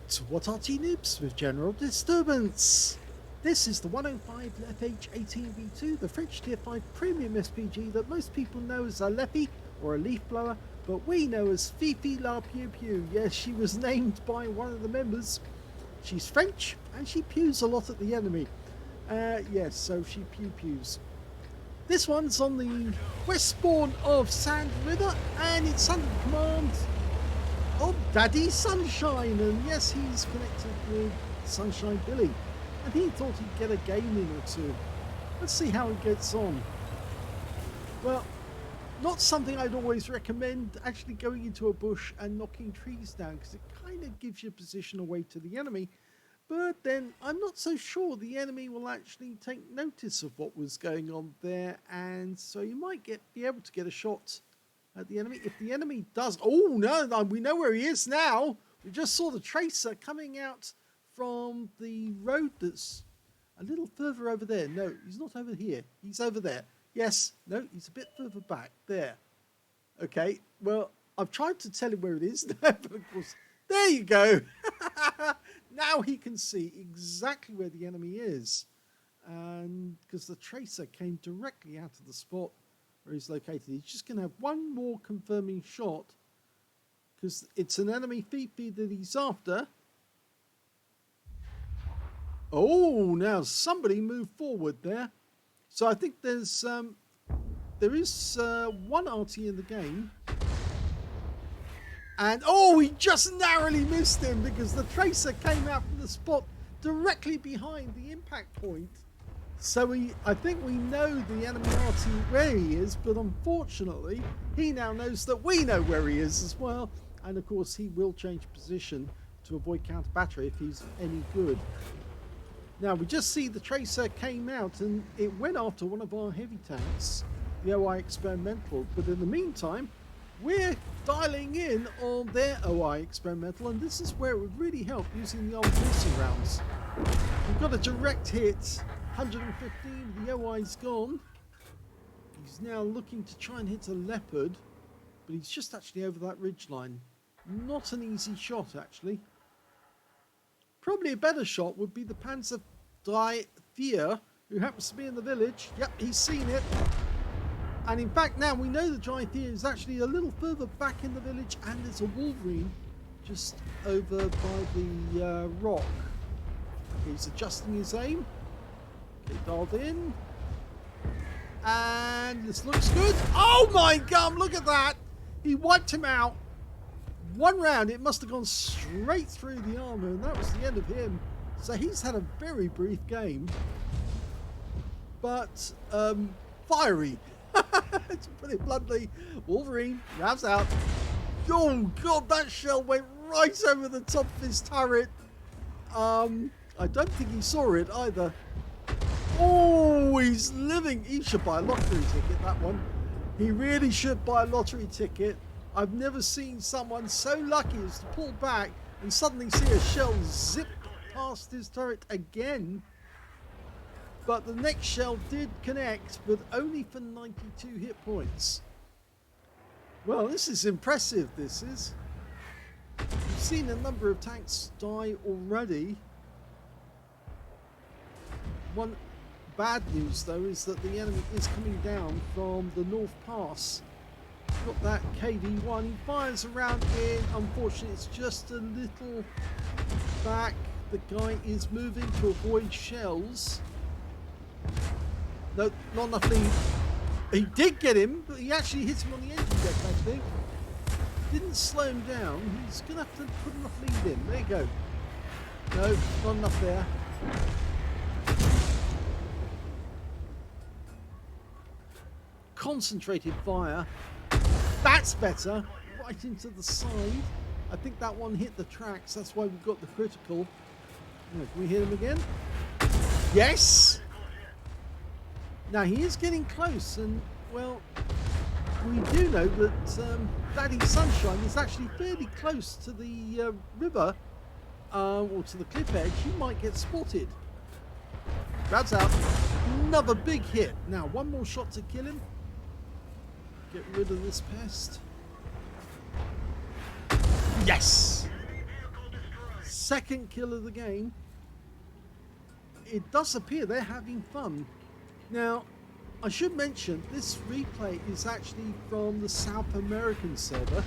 to what Arty Noobs with General Disturbance. This is the 105 leFH18B2, the French Tier 5 premium SPG that most people know as a leFhy or a leaf blower, but we know as Fifi La Pew Pew. Yes, she was named by one of the members. She's French and she pews a lot at the enemy. Yes, so she pews. This one's on the west spawn of Sand River and it's under the command of DaddySunshine, and yes, he's connected with Sunshine Billy, and he thought he'd get a game in or two. Let's see how he gets on. Well, not something I'd always recommend, actually going into a bush and knocking trees down, because it kind of gives you position away to the enemy, but then I'm not so sure the enemy will actually take notice of what was going on there, and so you might be able to get a shot at the enemy. If the enemy does, oh no, we know where he is now. We just saw the tracer coming out from the road that's a little further over there. No, he's not over here, he's over there. Yes, no, he's a bit further back there. Okay, well, I've tried to tell him where it is, but of course, there you go. Now he can see exactly where the enemy is, and because the tracer came directly out of the spot where he's located. He's just going to have one more confirming shot, because it's an enemy Fifi that he's after. Oh, now somebody moved forward there. So I think there is one Arty in the game. And oh, he just narrowly missed him because the tracer came out from the spot directly behind the impact point. So I think we know the enemy Arty where he is, but unfortunately he now knows that we know where he is as well, and of course he will change position to avoid counter battery if he's any good. Now we just see the tracer came out and it went after one of our heavy tanks, the OI Experimental, but in the meantime we're dialing in on their OI Experimental, and this is where it would really help using the armed piercing rounds. We've got a direct hit. 115, the OI's gone. He's now looking to try and hit a leopard, but he's just actually over that ridgeline. Not an easy shot, actually. Probably a better shot would be the Panzer Dry-Fear, who happens to be in the village. Yep, he's seen it. And in fact, now we know the Dry-Fear is actually a little further back in the village, and there's a Wolverine just over by the rock. He's adjusting his aim. Dialed in, and this looks good. Oh my god, look at that! He wiped him out. One round, it must have gone straight through the armor, and that was the end of him. So he's had a very brief game, but fiery. To put it bluntly. Wolverine rounds out. Oh god, that shell went right over the top of his turret. I don't think he saw it either. Oh, he's living. He should buy a lottery ticket, that one. He really should buy a lottery ticket. I've never seen someone so lucky as to pull back and suddenly see a shell zip past his turret again. But the next shell did connect, but only for 92 hit points. Well, this is impressive, this is. We've seen a number of tanks die already. One bad news though is that the enemy is coming down from the North Pass. Got that KV1, he fires around in, unfortunately it's just a little back. The guy is moving to avoid shells. No, not enough lead. He did get him, but he actually hit him on the engine deck, I think. Didn't slow him down, he's going to have to put enough lead in. There you go. No, not enough there. Concentrated fire. That's better. Right into the side. I think that one hit the tracks. That's why we got the critical. Can we hit him again? Yes! Now he is getting close, and well, we do know that DaddySunshine is actually fairly close to the river, or to the cliff edge. He might get spotted. Grabs out. Another big hit. Now one more shot to kill him. Get rid of this pest. Yes! Second kill of the game. It does appear they're having fun. Now, I should mention, this replay is actually from the South American server.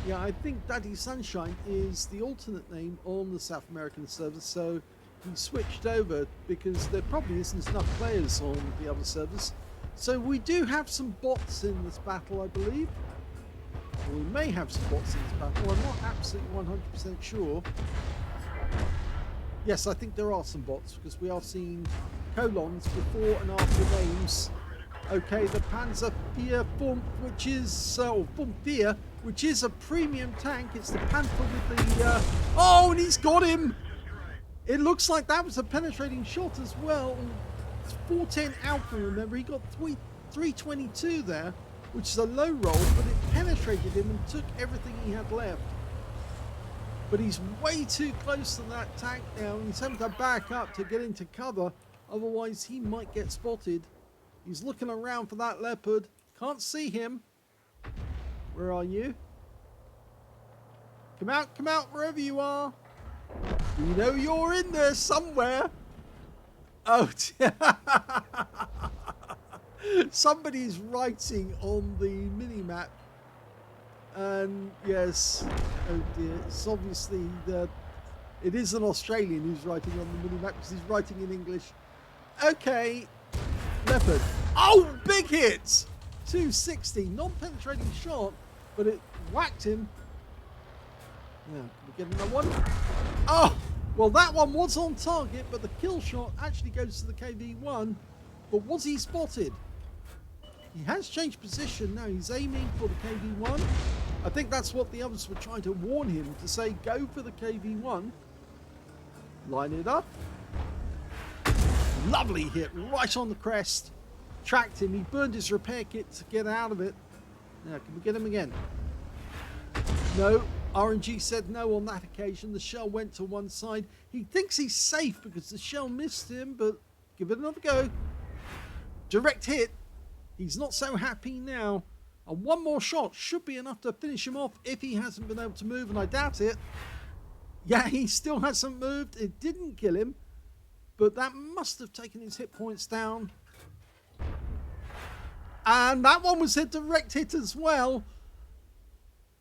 Yeah, I think DaddySunshine is the alternate name on the South American server, so he switched over because there probably isn't enough players on the other servers. So we do have some bots in this battle, I believe. Or we may have some bots in this battle. I'm not absolutely 100% sure. Yes, I think there are some bots because we are seeing colons before and after names. Okay, the Panzer IV Fump, which is Fump, which is a premium tank. It's the Panther with the oh, and he's got him. It looks like that was a penetrating shot as well. It's 410 Alpha, remember, he got 322 there, which is a low roll, but it penetrated him and took everything he had left. But he's way too close to that tank now, and he's having to back up to get into cover, otherwise he might get spotted. He's looking around for that Leopard, can't see him. Where are you? Come out, wherever you are. We know you're in there somewhere. Oh, somebody's writing on the mini-map. And yes, oh dear, it's obviously it is an Australian who's writing on the mini-map because he's writing in English. Okay, Leopard. Oh, big hit! 260, non-penetrating shot, but it whacked him. Yeah, can we get another one? Oh, well that one was on target, but the kill shot actually goes to the KV-1. But was he spotted? He has changed position now. He's aiming for the KV-1. I think that's what the others were trying to warn him to say, go for the KV-1. Line it up. Lovely hit right on the crest. Tracked him. He burned his repair kit to get out of it. Now, can we get him again? No. RNG said no on that occasion. The shell went to one side. He thinks he's safe because the shell missed him, but give it another go. Direct hit. He's not so happy now. And one more shot should be enough to finish him off if he hasn't been able to move, and I doubt it. Yeah, he still hasn't moved. It didn't kill him, but that must have taken his hit points down. And that one was a direct hit as well.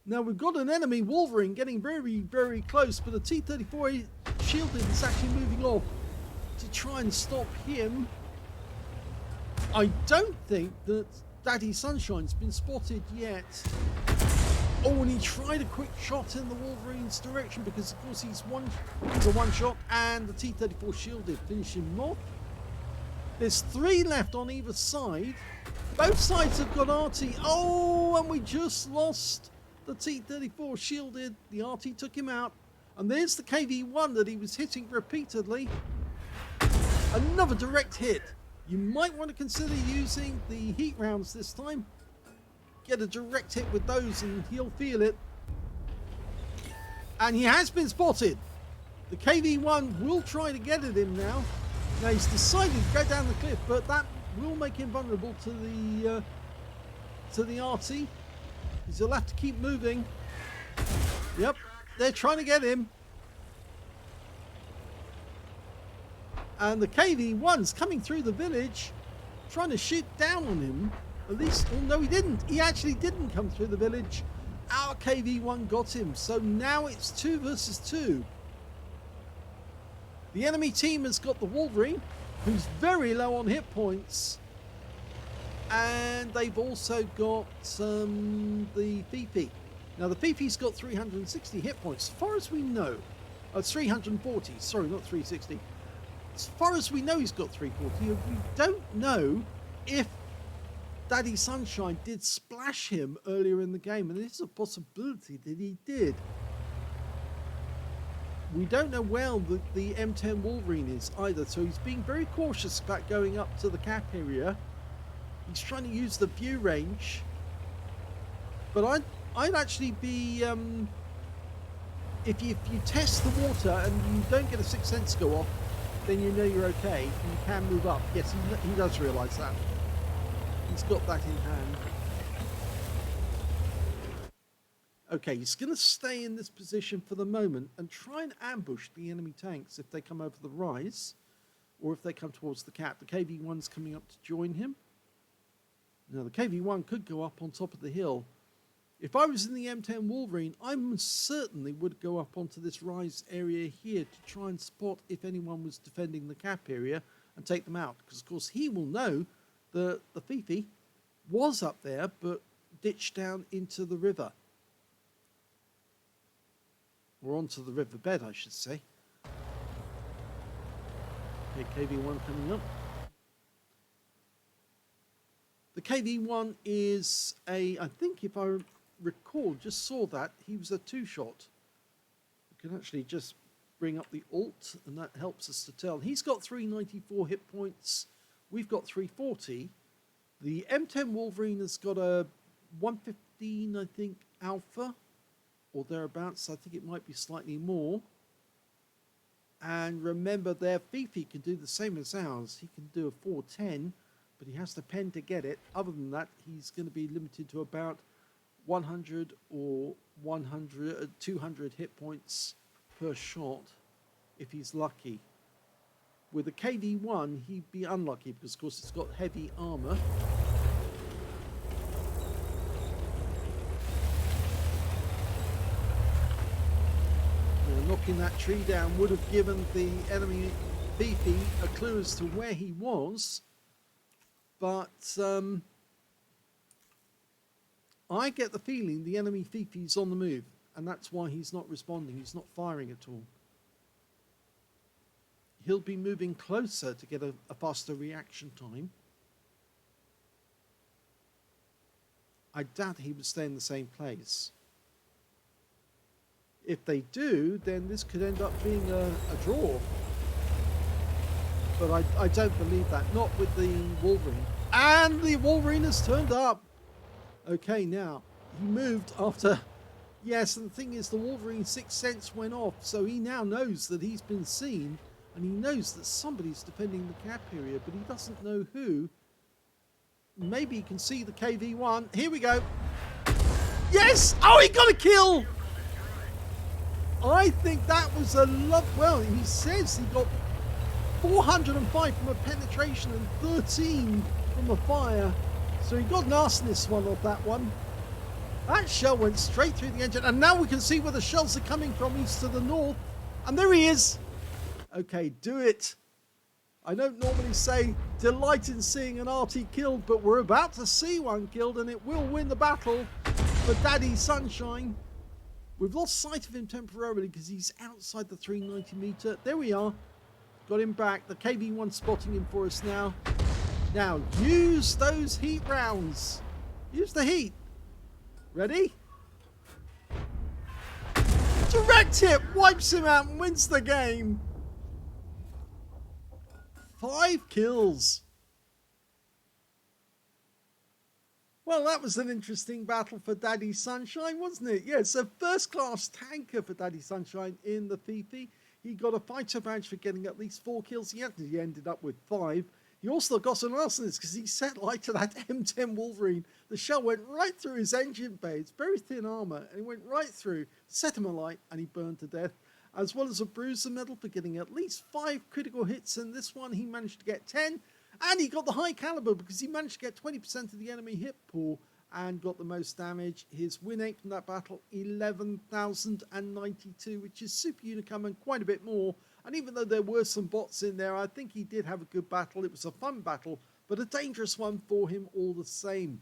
Now we've got an enemy Wolverine getting very, very close, but the T-34 shielded is actually moving off to try and stop him. I don't think that DaddySunshine's been spotted yet. Oh, and he tried a quick shot in the Wolverine's direction because, of course, he's a one shot, and the T-34 shielded, finish him off. There's 3 left on either side. Both sides have got Arty. Oh, and we just lost the T-34 shielded. The Arty took him out. And there's the KV-1 that he was hitting repeatedly. Another direct hit. You might want to consider using the heat rounds this time. Get a direct hit with those and he'll feel it. And he has been spotted. The KV-1 will try to get at him now. Now he's decided to go down the cliff, but that will make him vulnerable to the Arty. He'll have to keep moving. Yep, they're trying to get him. And the KV-1's coming through the village, trying to shoot down on him. At least, oh no, he didn't. He actually didn't come through the village. Our KV-1 got him. So now it's 2 versus 2. The enemy team has got the Wolverine, who's very low on hit points. And they've also got the Fifi. Now the Fifi's got 360 hit points, as far as we know. 340, sorry, not 360. As far as we know, he's got 340. We don't know if DaddySunshine did splash him earlier in the game, and it's a possibility that he did. We don't know where the M10 Wolverine is either, so he's being very cautious about going up to the cap area. He's trying to use the view range, but I'd actually be if you test the water and you don't get a 6th sense go off, then you know you're okay. You can move up. Yes, he does realise that. He's got that in hand. Okay, he's going to stay in this position for the moment and try and ambush the enemy tanks if they come over the rise or if they come towards the cap. The KV-1's coming up to join him. Now, the KV-1 could go up on top of the hill. If I was in the M10 Wolverine, I certainly would go up onto this rise area here to try and spot if anyone was defending the cap area and take them out. Because, of course, he will know that the Fifi was up there but ditched down into the river. Or onto the riverbed, I should say. Okay, KV-1 coming up. The KV-1 is a, I think if I recall, just saw that, he was a two-shot. We can actually just bring up the alt, and that helps us to tell. He's got 394 hit points. We've got 340. The M10 Wolverine has got a 115, I think, alpha, or thereabouts. I think it might be slightly more. And remember, their Fifi can do the same as ours. He can do a 410, but he has to pen to get it. Other than that, he's going to be limited to about 100 or 200 hit points per shot if he's lucky. With a KV-1, he'd be unlucky because, of course, it's got heavy armor. Knocking that tree down would have given the enemy Fifi a clue as to where he was, but I get the feeling the enemy Fifi's on the move, and that's why he's not responding. He's not firing at all. He'll be moving closer to get a faster reaction time. I doubt he would stay in the same place. If they do, then this could end up being a draw. But I don't believe that. Not with the Wolverine. And the Wolverine has turned up. Okay, now, he moved after... Yes, and the thing is, the Wolverine's sixth sense went off, so he now knows that he's been seen, and he knows that somebody's defending the cap area, but he doesn't know who. Maybe he can see the KV-1. Here we go. Yes! Oh, he got a kill! I think that was a lot. Well, he says he got 405 from a penetration and 13 from a fire. So he got nastiness one off that one. That shell went straight through the engine. And now we can see where the shells are coming from, east to the north. And there he is. Okay, do it. I don't normally say delight in seeing an Arty killed, but we're about to see one killed, and it will win the battle for DaddySunshine. We've lost sight of him temporarily because he's outside the 390 meter. There we are. Got him back. The KV-1 spotting him for us now. Now, use those heat rounds. Use the heat. Ready? Direct hit wipes him out and wins the game. 5 kills. Well, that was an interesting battle for DaddySunshine, wasn't it? Yeah, it's a first-class tanker for DaddySunshine in the Fifi. He got a fighter badge for getting at least 4 kills. He actually ended up with 5. He also got an Aslains because he set light to that M10 Wolverine. The shell went right through his engine bay. It's very thin armor, and it went right through, set him alight, and he burned to death. As well as a bruiser medal for getting at least 5 critical hits. In this one, he managed to get 10. And he got the high caliber because he managed to get 20% of the enemy hit pool and got the most damage. His win rate from that battle, 11,092, which is super unicum and quite a bit more. And even though there were some bots in there, I think he did have a good battle. It was a fun battle, but a dangerous one for him all the same.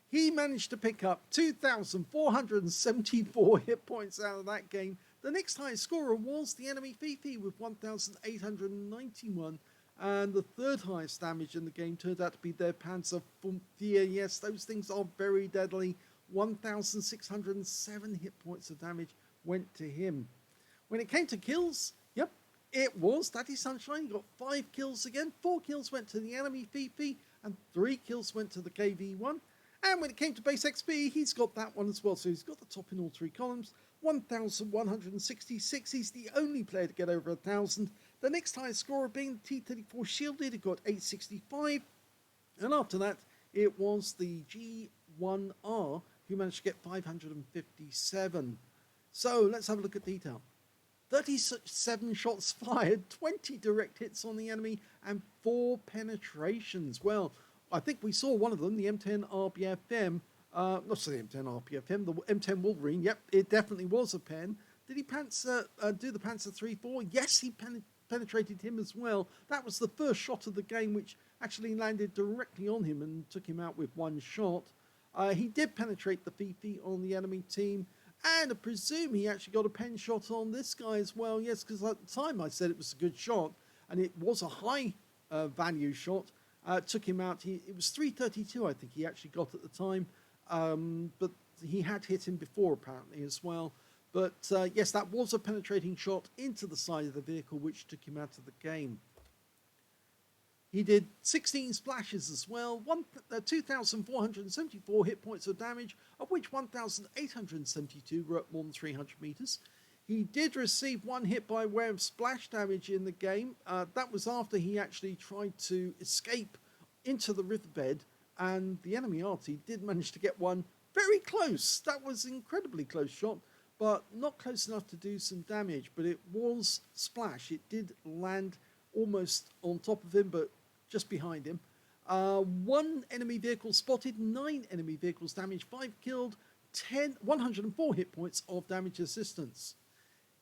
He managed to pick up 2,474 hit points out of that game. The next highest scorer was the enemy Fifi with 1,891. And the third highest damage in the game turned out to be their Panzer IV. Yes, those things are very deadly. 1,607 hit points of damage went to him. When it came to kills, yep, it was DaddySunshine. He got 5 kills again. 4 kills went to the enemy Fifi, and 3 kills went to the KV-1. And when it came to base XP, he's got that one as well. So he's got the top in all 3 columns. 1,166. He's the only player to get over 1,000. The next highest scorer being the T-34 Shielded. It got 865. And after that, it was the G1R who managed to get 557. So let's have a look at detail. 37 shots fired, 20 direct hits on the enemy, and 4 penetrations. Well, I think we saw one of them, the M10 RBFM. Not the M10 RPFM, the M10 Wolverine. Yep, it definitely was a pen. Did he do the Panzer 3-4? Yes, he penetrated him as well. That was the first shot of the game, which actually landed directly on him and took him out with one shot. He did penetrate the Fifi on the enemy team, and I presume he actually got a pen shot on this guy as well. Yes, because at the time I said it was a good shot, and it was a high value shot. Took him out. It was 332, I think he actually got at the time. But he had hit him before apparently as well. But yes, that was a penetrating shot into the side of the vehicle, which took him out of the game. He did 16 splashes as well, 2,474 hit points of damage, of which 1,872 were at more than 300 meters. He did receive one hit by way of splash damage in the game. That was after he actually tried to escape into the riverbed, and the enemy Arty did manage to get one very close. That was an incredibly close shot, but not close enough to do some damage. But it was splash. It did land almost on top of him, but just behind him. 1 enemy vehicle spotted, 9 enemy vehicles damaged, 5 killed, 104 hit points of damage assistance.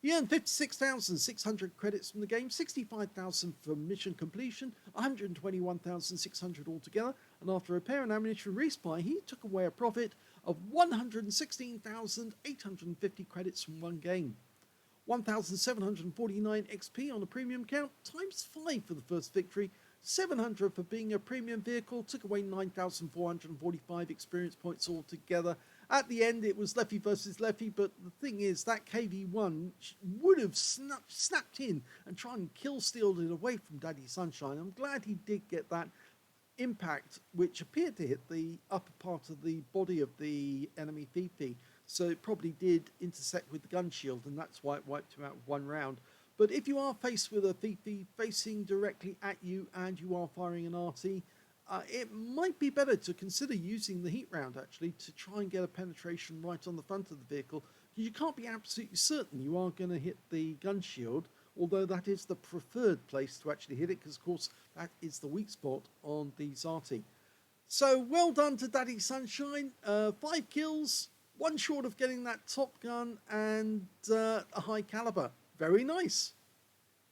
He earned 56,600 credits from the game, 65,000 for mission completion, 121,600 altogether, and after repair and ammunition resupply, he took away a profit of 116,850 credits from one game. 1,749 XP on a premium count, times 5 for the first victory, 700 for being a premium vehicle, took away 9,445 experience points altogether. At the end, it was leFH versus leFH, but the thing is, that KV-1 would have snapped in and tried and kill-stealed it away from DaddySunshine. I'm glad he did get that impact, which appeared to hit the upper part of the body of the enemy Fifi. So it probably did intersect with the gun shield, and that's why it wiped him out with one round. But if you are faced with a Fifi facing directly at you and you are firing an RT, it might be better to consider using the heat round actually to try and get a penetration right on the front of the vehicle. You can't be absolutely certain you are going to hit the gun shield, although that is the preferred place to actually hit it, because of course that is the weak spot on these Arty. So well done to DaddySunshine. 5 kills, 1 short of getting that top gun and a high caliber. Very nice.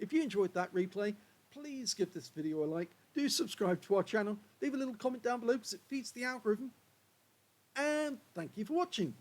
If you enjoyed that replay, please give this video a like. Do subscribe to our channel. Leave a little comment down below because it feeds the algorithm. And thank you for watching.